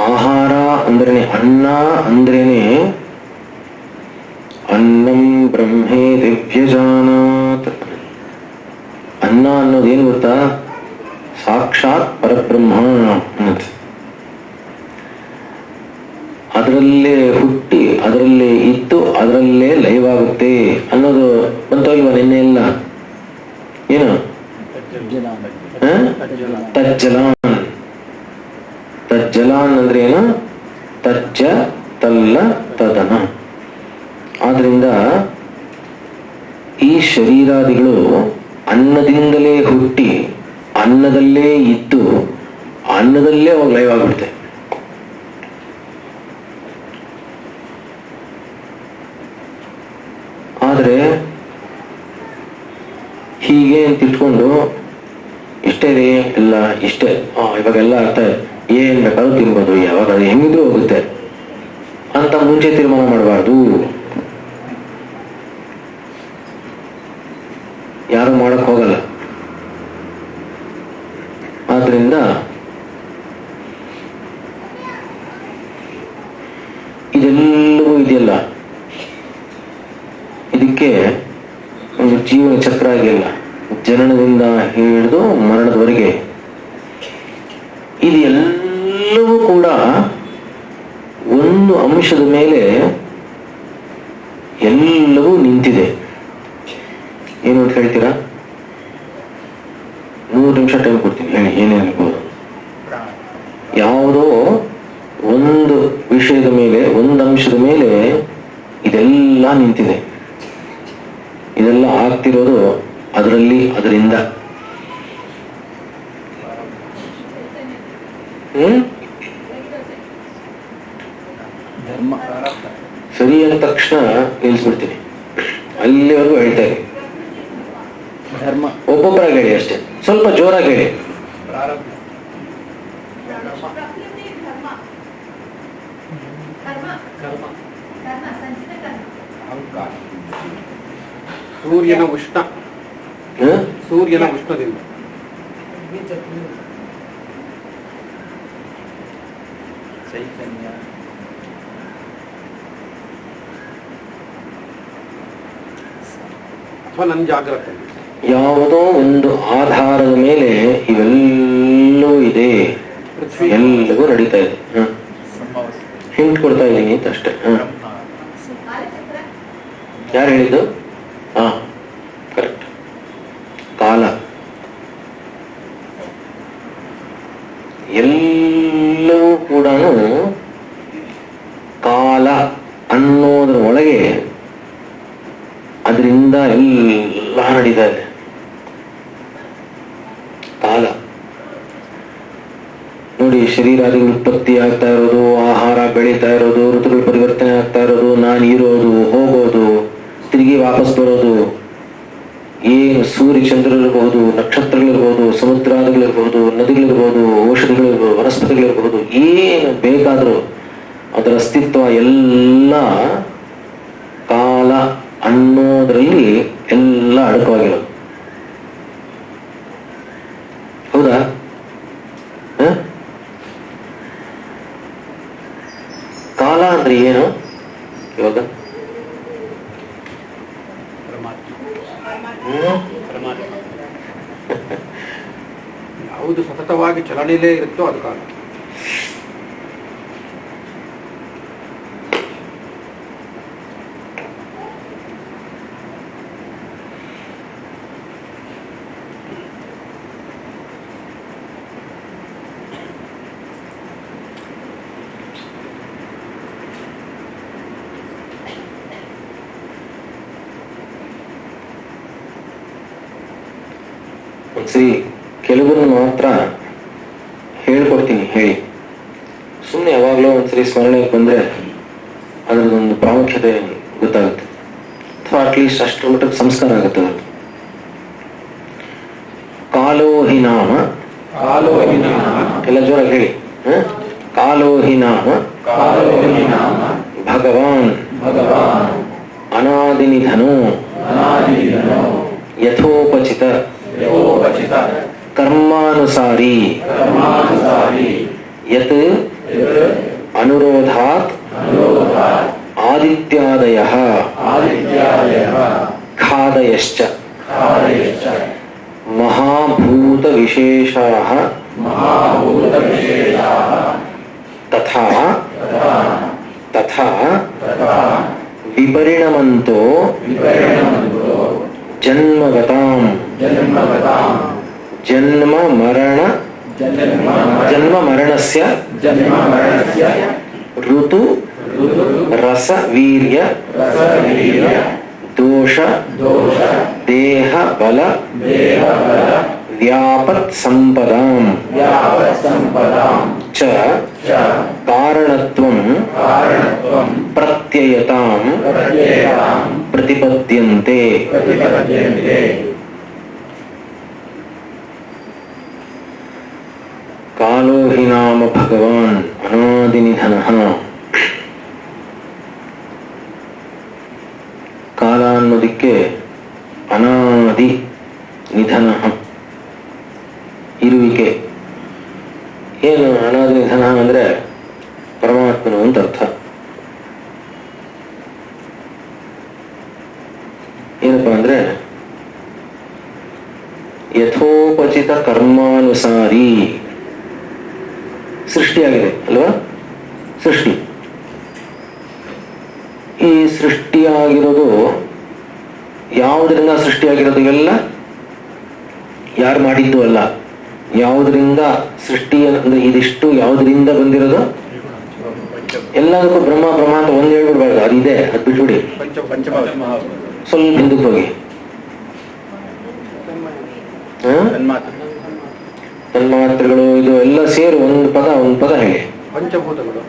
ಆಹಾರ ಅಂದ್ರೇನೆ, ಅನ್ನ ಅಂದ್ರೇನೆ ಅನ್ನಂ ಬ್ರಹ್ಮೇ ದಿವ್ಯಜಾನಾತ್. ಅನ್ನ ಅನ್ನೋದೇನು ಗೊತ್ತಾ? ಸಾಕ್ಷಾತ್ ಪರಬ್ರಹ್ಮ ಅನ್ನೋದು. ಅದರಲ್ಲೇ ಹುಟ್ಟಿ ಅದರಲ್ಲೇ ಇದ್ದು ಅದರಲ್ಲೇ ಲಯವಾಗುತ್ತೆ ಅನ್ನೋದು ಬಂತು ಇಲ್ವಾ ನಿನ್ನೆ ಎಲ್ಲ? ಏನು ತಜ್ಜಲಾನ್. ತಜ್ಜಲಾನ್ ಅಂದ್ರೆ ಏನು? ತಜ್ಜ ತಲ್ಲ ತದನ. ಆದ್ರಿಂದ ಈ ಶರೀರಾದಿಗಳು ಅನ್ನದಿಂದಲೇ ಹುಟ್ಟಿ ಅನ್ನದಲ್ಲೇ ಇದ್ದು ಅನ್ನದಲ್ಲೇ ಹೋಗಿ ಲಯವಾಗ್ಬಿಡುತ್ತೆ. ಆದ್ರೆ ಹೀಗೆ ಅಂತ ಇಟ್ಕೊಂಡು ಇಷ್ಟೇ ರೀ ಎಲ್ಲ ಇಷ್ಟೇ, ಇವಾಗೆಲ್ಲ ಅರ್ಥ ಏನ್ ಬೇಕಾದ್ರೂ ತಿನ್ಬೋದು, ಯಾವಾಗ ಅದು ಹೆಂಗಿದ್ರೂ ಹೋಗುತ್ತೆ ಅಂತ ಮುಂಚೆ ತೀರ್ಮಾನ ಮಾಡಬಾರ್ದು. ಯಾರು ಮಾಡಕ್ ಹೋಗಲ್ಲ. ಆದ್ರಿಂದ ಇದೆಲ್ಲವೂ ಇದೆಯಲ್ಲ, ಇದಕ್ಕೆ ಒಂದು ಜೀವನ ಚಕ್ರ ಆಗಿಲ್ಲ. ಜನನದಿಂದ ಹಿಡಿದು ಮರಣದವರೆಗೆ ಇದೆಲ್ಲವೂ ಕೂಡ ಒಂದು ಅಂಶದ ಮೇಲೆ ಎಲ್ಲವೂ ನಿಂತಿದೆ. ಏನು ಅಂತ ಹೇಳ್ತೀರಾ? 3 ನಿಮಿಷ ಟೈಮ್ ಕೊಡ್ತೀನಿ, ಹೇಳಿ ಏನೇನಿರ್ಬೋದು. ಯಾವುದೋ ಒಂದು ವಿಷಯದ ಮೇಲೆ, ಒಂದು ಅಂಶದ ಮೇಲೆ ಇದೆಲ್ಲ ನಿಂತಿದೆ. ಇದೆಲ್ಲ ಆಗ್ತಿರೋದು ಅದರಲ್ಲಿ, ಅದರಿಂದ. ಸರಿ ಅಂದ ತಕ್ಷಣ ನಿಲ್ಲಿಸ್ಬಿಡ್ತೀನಿ, ಅಲ್ಲಿವರೆಗೂ ಹೇಳ್ತಾರೆ. ಒಬ್ಬೊಬ್ಬರಾಗಿ ಹೇಳಿ ಅಷ್ಟೇ, ಸ್ವಲ್ಪ ಜೋರಾಗಿ ಹೇಳಿ. ಸೂರ್ಯನ ಉಷ್ಣ, ಸೂರ್ಯನ ಉಷ್ಣದಿಂದ. ಚೈತನ್ಯ, ಅಥವಾ ನನ್ನ ಜಾಗ್ರತೆ. ಯಾವುದೋ ಒಂದು ಆಧಾರದ ಮೇಲೆ ಇವೆಲ್ಲವೂ ಇದೆ, ಎಲ್ಲವೂ ನಡೀತಾ ಇದೆ. ಹಿಂಟ್ ಕೊಡ್ತಾ ಇದ್ದೀನಿ ಅಂತ ಅಷ್ಟೇ. ಯಾರು ಹೇಳಿದ್ದು? ಹಾ, ಕರೆಕ್ಟ್. ಕಾಲ ಎಲ್ಲವೂ ಕೂಡ ಕಾಲ ಅನ್ನೋದ್ರ ಒಳಗೆ ಅದರಿಂದ ಎಲ್ಲ ನಡೀತಾ ಇದೆ. ಕಾಲ ನೋಡಿ, ಶರೀರಾದಿಗಳು ಉತ್ಪತ್ತಿ ಆಗ್ತಾ ಇರೋದು, ಆಹಾರ ಬೆಳೀತಾ ಇರೋದು, ಋತುಗಳು ಪರಿವರ್ತನೆ ಆಗ್ತಾ ಇರೋದು, ನಾನು ಇರೋದು, ಹೋಗೋದು, ತಿರುಗಿ ವಾಪಸ್ ಬರೋದು, ಏನು ಸೂರ್ಯ ಚಂದ್ರಗಳಿರ್ಬಹುದು, ನಕ್ಷತ್ರಗಳಿರ್ಬಹುದು, ಸಮುದ್ರಾದಿಗಳಿರ್ಬಹುದು, ನದಿಗಳಿರ್ಬಹುದು, ಔಷಧಿಗಳಿರ್ಬಹುದು, ವನಸ್ಪತಿಗಳಿರ್ಬಹುದು, ಏನು ಬೇಕಾದರೂ ಅದರ ಅಸ್ತಿತ್ವ ಎಲ್ಲ ಕಾಲ ಅನ್ನೋದ್ರಲ್ಲಿ ಎಲ್ಲ ಅಡಕವಾಗಿರೋದು. ಹೌದಾ? ಕಾಲ ಅಂದ್ರೆ ಏನು ಇವಾಗ? ಯಾವುದು ಸತತವಾಗಿ ಚಲನೆಯಲ್ಲೇ ಇರುತ್ತೋ ಅದು ಕಾಲ. ಒಂದ್ಸರಿ ಕೆಲವರನ್ನು ಮಾತ್ರ ಹೇಳ್ಕೊಡ್ತೀನಿ, ಹೇಳಿ. ಸುಮ್ಮನೆ ಯಾವಾಗಲೂ ಒಂದ್ಸರಿ ಸ್ಮರಣೆಗೆ ಬಂದ್ರೆ ಅದರದೊಂದು ಪ್ರಾಮುಖ್ಯತೆ ಗೊತ್ತಾಗುತ್ತೆ, ಅಥವಾ ಅಟ್ಲೀಸ್ಟ್ ಅಷ್ಟರ ಮಟ್ಟಕ್ಕೆ ಸಂಸ್ಕಾರ ಆಗುತ್ತೆ ಅದು. ಕಾಲೋ ಹಿ ನಾಮ, ಎಲ್ಲ ಜೋರಾಗಿ ಹೇಳಿ. ಕಾಲೋ ಹಿ ನಾಮ ಭಗವಾನ್ ಅನಾದಿ ನಿಧನೋ ಯಥೋಪಚಿತ ಕರ್ಮಾನುಸಾರಿ ಯತ್ ಅನುರೋಧಾತ್ ಆದಿತ್ಯಾದಯಃ ಖಾದಯಶ್ಚ ಮಹಾಭೂತ ವಿಶೇಷಾಃ ತಥಾ ತಥಾ ವಿಪರಿಣಮಂತೋ ಜನ್ಮಗತಾಂ ಜನ್ಮ ಮರಣಸ್ಯ ಋತು ರಸ ವೀರ್ಯ ದೋಷ ದೇಹ ಬಲ ವ್ಯಾಪತ್ ಸಂಪದಾಂ ಚ ಕಾರಣತ್ವಂ ಪ್ರತ್ಯಯತಾಂ ಪ್ರತಿಪದ್ಯಂತೆ. ಕಾಲೋ ಹಿ ನಾಮ ಭಗವಾನ್ ಅನಾದಿ ನಿಧನಃ. ಕಾಲ ಅನ್ನೋದಕ್ಕೆ ಅನಾದಿ ನಿಧನಃ ಇರುವಿಕೆ. ಏನು ಅನಾದಿ ನಿಧನ ಅಂದ್ರೆ ಪರಮಾತ್ಮನು ಅಂತ ಅರ್ಥ. ಏನಪ್ಪಾ ಅಂದ್ರೆ ಯಥೋಪಚಿತ ಕರ್ಮಾನುಸಾರಿ ಸೃಷ್ಟಿಯಾಗಿದೆ ಅಲ್ವಾ? ಸೃಷ್ಟಿ, ಈ ಸೃಷ್ಟಿಯಾಗಿರೋದು ಯಾವುದರಿಂದ ಸೃಷ್ಟಿಯಾಗಿರೋದು? ಇವೆಲ್ಲ ಯಾರು ಮಾಡಿದ್ದು ಅಲ್ಲ. ಯಾವುದರಿಂದ ಸೃಷ್ಟಿ ಅಂದ್ರೆ ಇದಿಷ್ಟು ಯಾವುದರಿಂದ ಬಂದಿರೋದು? ಎಲ್ಲದಕ್ಕೂ ಬ್ರಹ್ಮ ಬ್ರಹ್ಮ ಅಂತ ಒಂದ್ ಹೇಳ್ಬಿಡ್ಬಾರ್ದು, ಅದಿದೆ, ಅದು ಬಿಟ್ಬಿಡಿ. ಸ್ವಲ್ಪ ಹಿಂದಕ್ಕೆ ಹೋಗಿ. ತನ್ಮಾತ್ರಗಳು ಇದು ಎಲ್ಲ ಸೇರಿ ಒಂದು ಪದ ಹೇಳಿ. ಪಂಚಭೂತಗಳು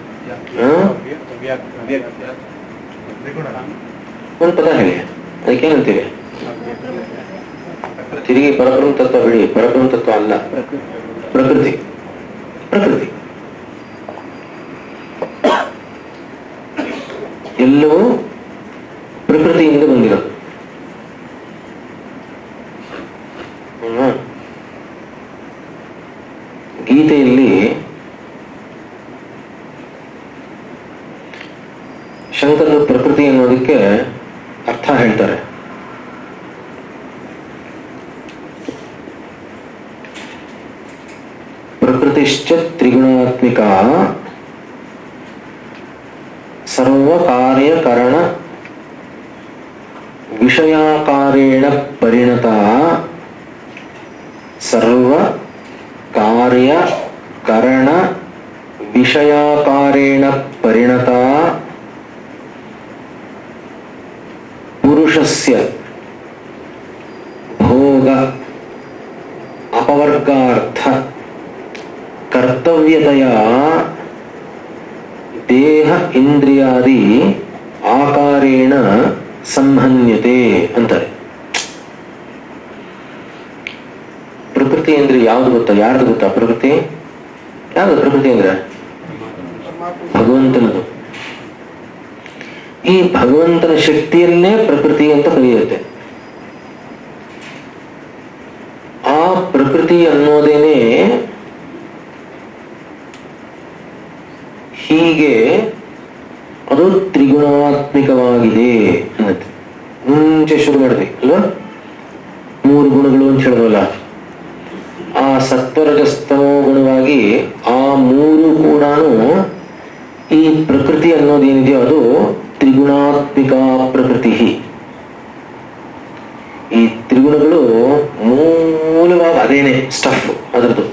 ಒಂದು ಪದ ಹೇಳಿ, ಅದಕ್ಕೇನಂತೀವಿ? ತಿರುಗಿ ಪರಬ್ರಹ್ಮ ತತ್ವ ಬಿಡಿ, ಪರಬ್ರಹ್ಮ ತತ್ವ ಅಲ್ಲ, ಪ್ರಕೃತಿ. ಪ್ರಕೃತಿ ಎಲ್ಲವೂ ಪ್ರಕೃತಿಯಿಂದ ಬಂದಿರೋದು. ಗೀತೆಯಲ್ಲಿ ಶಂಕರರು ಪ್ರಕೃತಿ ಅನ್ನೋದಕ್ಕೆ ಅರ್ಥ ಹೇಳ್ತಾರೆ. ಪ್ರಕೃತಿಶ್ಚ ತ್ರಿಗುಣಾತ್ಮಿಕ ಸರ್ವಕಾರ್ಯಕರಣ ವಿಷಯಾಕಾರೇಣ ಪರಿಣತ ಸರ್ವ ಕಾರ್ಯ ಕರಣ ವಿಷಯಾಕಾರೇಣ ಪರಿಣತ ಪುರುಷಸ್ಯ ಭೋಗ ಅಪವರ್ಗಾರ್ಥ ಕರ್ತವ್ಯತೆಯ ದೇಹ ಇಂದ್ರಿಯಾದಿ ಆಕಾರೇಣ ಸಂಹನ್ಯತೆ ಅಂತಾರೆ. ಪ್ರಕೃತಿ ಅಂದ್ರೆ ಯಾವ್ದು ಗೊತ್ತಾ? ಯಾರ್ದು ಗೊತ್ತಾ ಪ್ರಕೃತಿ? ಯಾವ್ದು ಪ್ರಕೃತಿ ಅಂದ್ರೆ? ಭಗವಂತನದು. ಈ ಭಗವಂತನ ಶಕ್ತಿಯನ್ನೇ ಪ್ರಕೃತಿ ಅಂತ ಕರೆಯುತ್ತೆ. ಆ ಪ್ರಕೃತಿ ಅನ್ನೋದೇನೆ ಹೀಗೆ ಅದು ತ್ರಿಗುಣಾತ್ಮಿಕವಾಗಿದೆ ಅನ್ನತ್ತೆ. ಮುಂಚೆ ಶುರು ಮಾಡಿದ್ವಿ ಅಲ್ವಾ? 3 ಗುಣಗಳು ಅಂತ ಹೇಳಿದ್ವಲ್ಲ. ಆ ಸತ್ವರಜಸ್ತಮೋ ಗುಣವಾಗಿ ಆ 3 ಕೂಡ ಈ ಪ್ರಕೃತಿ ಅನ್ನೋದೇನಿದೆಯೋ ಅದು ತ್ರಿಗುಣಾತ್ಮಿಕ ಪ್ರಕೃತಿ. ಈ ತ್ರಿಗುಣಗಳು ಮೂಲವಾಗಿ ಅದೇನೆ ಸ್ಟಫ್ ಅದರದ್ದು.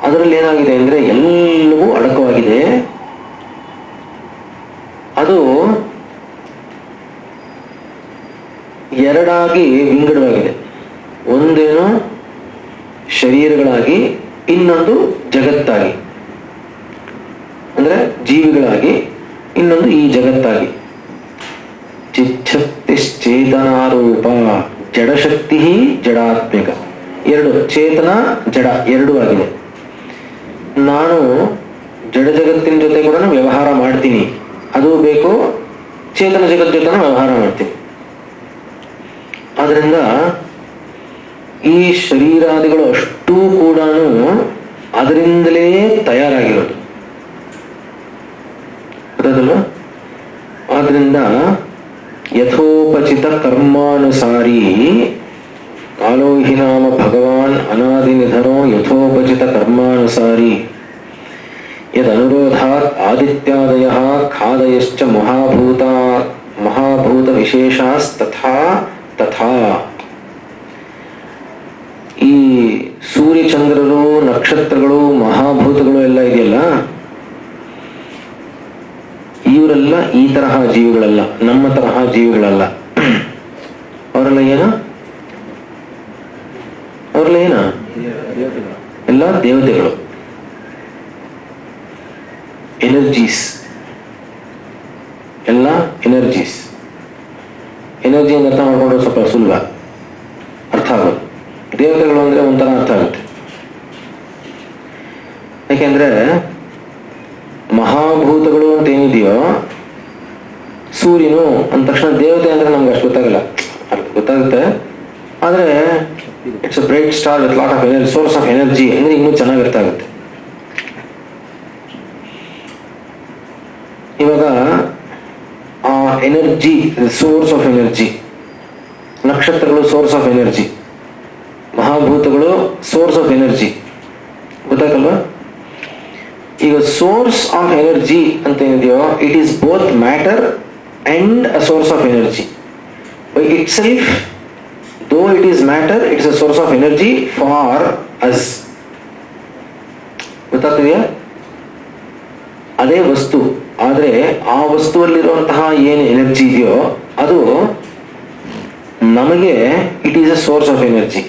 ಅದರಲ್ಲಿ ಏನಾಗಿದೆ ಅಂದ್ರೆ ಎಲ್ಲವೂ ಅಡಕವಾಗಿದೆ. ಅದು ಎರಡಾಗಿ ವಿಂಗಡವಾಗಿದೆ. ಒಂದೇನು ಶರೀರಗಳಾಗಿ, ಇನ್ನೊಂದು ಜಗತ್ತಾಗಿ, ಅಂದ್ರೆ ಜೀವಿಗಳಾಗಿ, ಇನ್ನೊಂದು ಈ ಜಗತ್ತಾಗಿ. ಚಿಚ್ಛಕ್ತಿಶ್ಚೇತನಾರೂಪ ಜಡಶಕ್ತಿ ಜಡಾತ್ಮಿಕ. 2 ಚೇತನ ಜಡ 2 ಆಗಿದೆ. ನಾನು ಜಡ ಜಗತ್ತಿನ ಜೊತೆ ಕೂಡ ವ್ಯವಹಾರ ಮಾಡ್ತೀನಿ, ಅದು ಬೇಕು. ಚೇತನ ಜಗತ್ ಜೊತೆ ವ್ಯವಹಾರ ಮಾಡ್ತೀನಿ. ಆದ್ರಿಂದ ಈ ಶರೀರಾದಿಗಳು ಅಷ್ಟೂ ಕೂಡ ಅದರಿಂದಲೇ ತಯಾರಾಗಿರೋದು, ಗೊತ್ತಲ್ವ? ಆದ್ರಿಂದ ಯಥೋಪಚಿತ ಕರ್ಮಾನುಸಾರಿ ಕಾಲೋ ಹಿ ನಾಮ ಭಗವಾನ್ ಅನಾದಿ ನಿಧನೋ ಯಥೋಪಚಿತ ಕರ್ಮಾನುಸಾರಿ ಯದನುರೋಧಾತ್ ಆದಿತ್ಯಾದಯಃ ಖಾದಯಶ್ಚ ಮಹಾಭೂತ ವಿಶೇಷಾಸ್ತಥಾ ತಥಾ. ಈ ಸೂರ್ಯಚಂದ್ರರು, ನಕ್ಷತ್ರಗಳು, ಮಹಾಭೂತಗಳು ಎಲ್ಲ ಇದೆಯಲ್ಲ, ಇವರೆಲ್ಲ ಈ ತರಹ ಜೀವಿಗಳಲ್ಲ, ನಮ್ಮ ತರಹ ಜೀವಿಗಳಲ್ಲ. ಅವರೆಲ್ಲ ಏನು? ಅವರೆಲ್ಲ ಏನ? ಎಲ್ಲ ದೇವತೆಗಳು, ಎನರ್ಜೀಸ್. ಎಲ್ಲ ಎನರ್ಜೀಸ್. ಎನರ್ಜಿ ಅಂತ ಅರ್ಥ ಮಾಡ್ಕೊಂಡ್ರೆ ಸ್ವಲ್ಪ ಸುಲಭ ಅರ್ಥ ಆಗೋದು. ದೇವತೆಗಳು ಅಂದ್ರೆ ಒಂಥರ ಅರ್ಥ ಆಗುತ್ತೆ. ಯಾಕೆಂದ್ರೆ ಮಹಾಭೂತಗಳು ಅಂತ ಏನಿದೆಯೋ, ಸೂರ್ಯನು ಅಂದ ತಕ್ಷಣ ದೇವತೆ ಅಂದ್ರೆ ನಮ್ಗೆ ಅಷ್ಟು ಗೊತ್ತಾಗಲ್ಲ. ಗೊತ್ತಾಗುತ್ತೆ, ಆದ್ರೆ it's a bright star with lot of energy, source of energy ಅಂದ್ರೆ ಇನ್ನೂ ಚೆನ್ನಾಗಿ ಅರ್ಥ ಆಗುತ್ತೆ. ಇವಾಗ ಆ ಎನರ್ಜಿ, ಸೋರ್ಸ್ ಆಫ್ ಎನರ್ಜಿ. ನಕ್ಷತ್ರಗಳು ಸೋರ್ಸ್ ಆಫ್ ಎನರ್ಜಿ, ಮಹಾಭೂತಗಳು ಸೋರ್ಸ್ ಆಫ್ ಎನರ್ಜಿ. ಗೊತ್ತಾಗಲ್ವಾ? ಈಗ ಸೋರ್ಸ್ ಆಫ್ ಎನರ್ಜಿ ಅಂತ ಏನಿದೆಯೋ, it is both matter and a source of energy. By itself, though it is matter, it's a source of energy for us. ಗೊತ್ತಾಗ್ತಿದೆಯಾ? ಅದೇ ವಸ್ತು, ಆದ್ರೆ ಆ ವಸ್ತುವಲ್ಲಿರುವಂತಹ ಏನು ಎನರ್ಜಿ ಇದೆಯೋ ಅದು ನಮಗೆ it is a source of energy.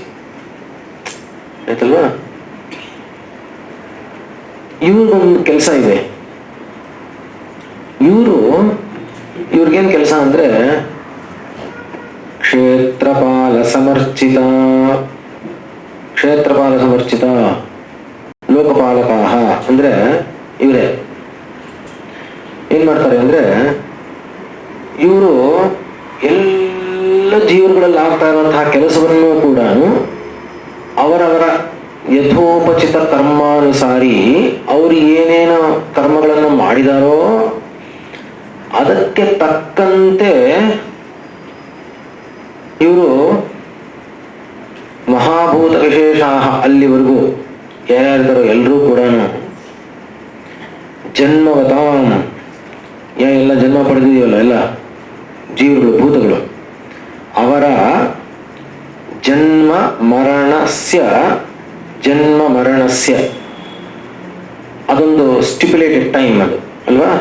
ಆಯ್ತಲ್ವಾ? ಇವ್ರಿಗೊಂದು ಕೆಲಸ ಇದೆ. ಇವ್ರಿಗೇನ್ ಕೆಲಸ ಅಂದ್ರೆ ಕ್ಷೇತ್ರಪಾಲ ಸಮರ್ಚಿತ. ಕ್ಷೇತ್ರಪಾಲ ಸಮರ್ಚಿತ ಲೋಕಪಾಲಕ ಅಂದ್ರೆ ಇವರೇ ಏನ್ ಮಾಡ್ತಾರೆ ಅಂದ್ರೆ, ಇವರು ಎಲ್ಲ ಜೀವನಗಳಲ್ಲಿ ಆಗ್ತಾ ಇರುವಂತಹ ಕೆಲಸವನ್ನು ಕೂಡ ಅವರವರ ಯಥೋಪಚಿತ ಕರ್ಮಾನುಸಾರಿ ಅವರು ಏನೇನು ಕರ್ಮಗಳನ್ನು ಮಾಡಿದಾರೋ ಅದಕ್ಕೆ ತಕ್ಕಂತೆ ಇವರು ಮಹಾಭೂತ ವಿಶೇಷ ಅಲ್ಲಿವರೆಗೂ ಯಾರ್ಯಾರಿದ್ದಾರೋ ಎಲ್ಲರೂ ಕೂಡ ಜನ್ಮವತಾಂ, ಎಲ್ಲ ಜನ್ಮ ಪಡೆದಿದೆಯಲ್ಲ ಎಲ್ಲ ಜೀವಗಳು ಭೂತಗಳು, ಅವರ ಜನ್ಮ ಮರಣಸ್ಯ ಅದೊಂದು ಸ್ಟಿಪ್ಯುಲೇಟೆಡ್ ಟೈಮ್ ಅದು ಅಲ್ವಾ.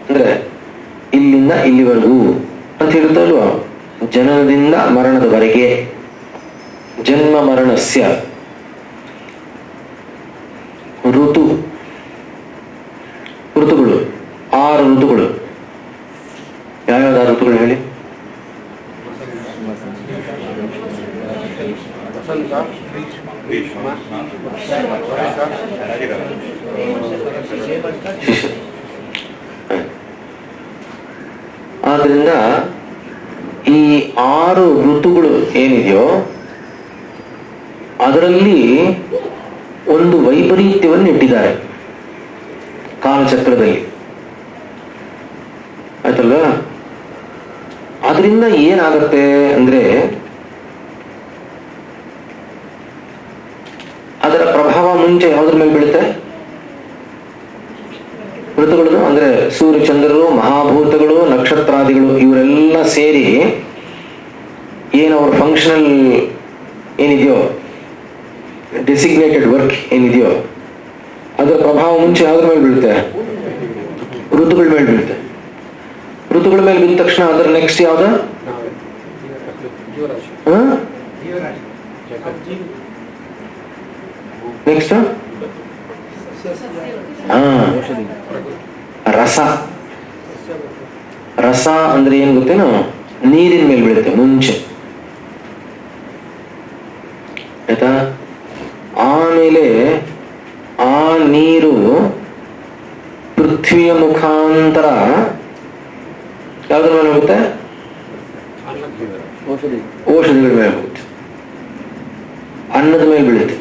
ಅಂದ್ರೆ ಇಲ್ಲಿಂದ ಇಲ್ಲಿವರೆಗೂ ಅಂತ ಇರುತ್ತಲ್ವಾ, ಜನನದಿಂದ ಮರಣದವರೆಗೆ ಜನ್ಮ ಮರಣಸ್ಯ. ಋತುಗಳು 6 ಋತುಗಳು. ಯಾವ್ಯಾವ ಋತುಗಳು ಹೇಳಿ? ವಸಂತ, ಗ್ರೀಷ್ಮ, ವರ್ಷ, ಆದ್ರಿಂದ ಈ 6 ಋತುಗಳು ಏನಿದೆಯೋ ಅದರಲ್ಲಿ ಒಂದು ವೈಪರೀತ್ಯವನ್ನು ಇಟ್ಟಿದ್ದಾರೆ ಕಾಲಚಕ್ರದಲ್ಲಿ, ಆಯ್ತಲ್ವಾ. ಅದರಿಂದ ಏನಾಗುತ್ತೆ ಅಂದ್ರೆ ಅದರ ಪ್ರಭಾವ ಮುಂಚೆ ಯಾವುದ್ರ ಮೇಲೆ ಬೀಳುತ್ತೆ? ಋತುಗಳು ಅಂದ್ರೆ ಸೂರ್ಯ ಚಂದ್ರರು, ಮಹಾಭೂತಗಳು, ನಕ್ಷತ್ರಾದಿಗಳು ಇವರೆಲ್ಲ ಸೇರಿ ಏನವ್ರ ಫಂಕ್ಷನಲ್ ಏನಿದೆಯೋ, ಡೆಸಿಗ್ನೇಟೆಡ್ ವರ್ಕ್ ಏನಿದೆಯೋ ಅದರ ಪ್ರಭಾವ ಮುಂಚೆ ಯಾವ್ದ್ರ ಮೇಲೆ ಬೀಳುತ್ತೆ? ಋತುಗಳ ಮೇಲೆ ಬೀಳುತ್ತೆ. ಋತುಗಳ ಮೇಲೆ ಬಿದ್ದ ತಕ್ಷಣ ಅದರ ನೆಕ್ಸ್ಟ್ ಯಾವ್ದು? ನೆಕ್ಸ್ಟ್ ರಸ. ರಸ ಅಂದ್ರೆ ಏನ್ ಗೊತ್ತೇನೋ, ನೀರಿನ ಮೇಲೆ ಬೀಳುತ್ತೆ ಮುಂಚೆ, ಆಯ್ತಾ. ಆಮೇಲೆ ಆ ನೀರು ಪೃಥ್ವಿಯ ಮುಖಾಂತರ ಯಾವ್ದ್ರ ಮೇಲೆ ಹೋಗುತ್ತೆ? ಔಷಧಿಗಳ ಮೇಲೆ ಹೋಗುತ್ತೆ, ಅನ್ನದ ಮೇಲೆ ಬೀಳುತ್ತೆ.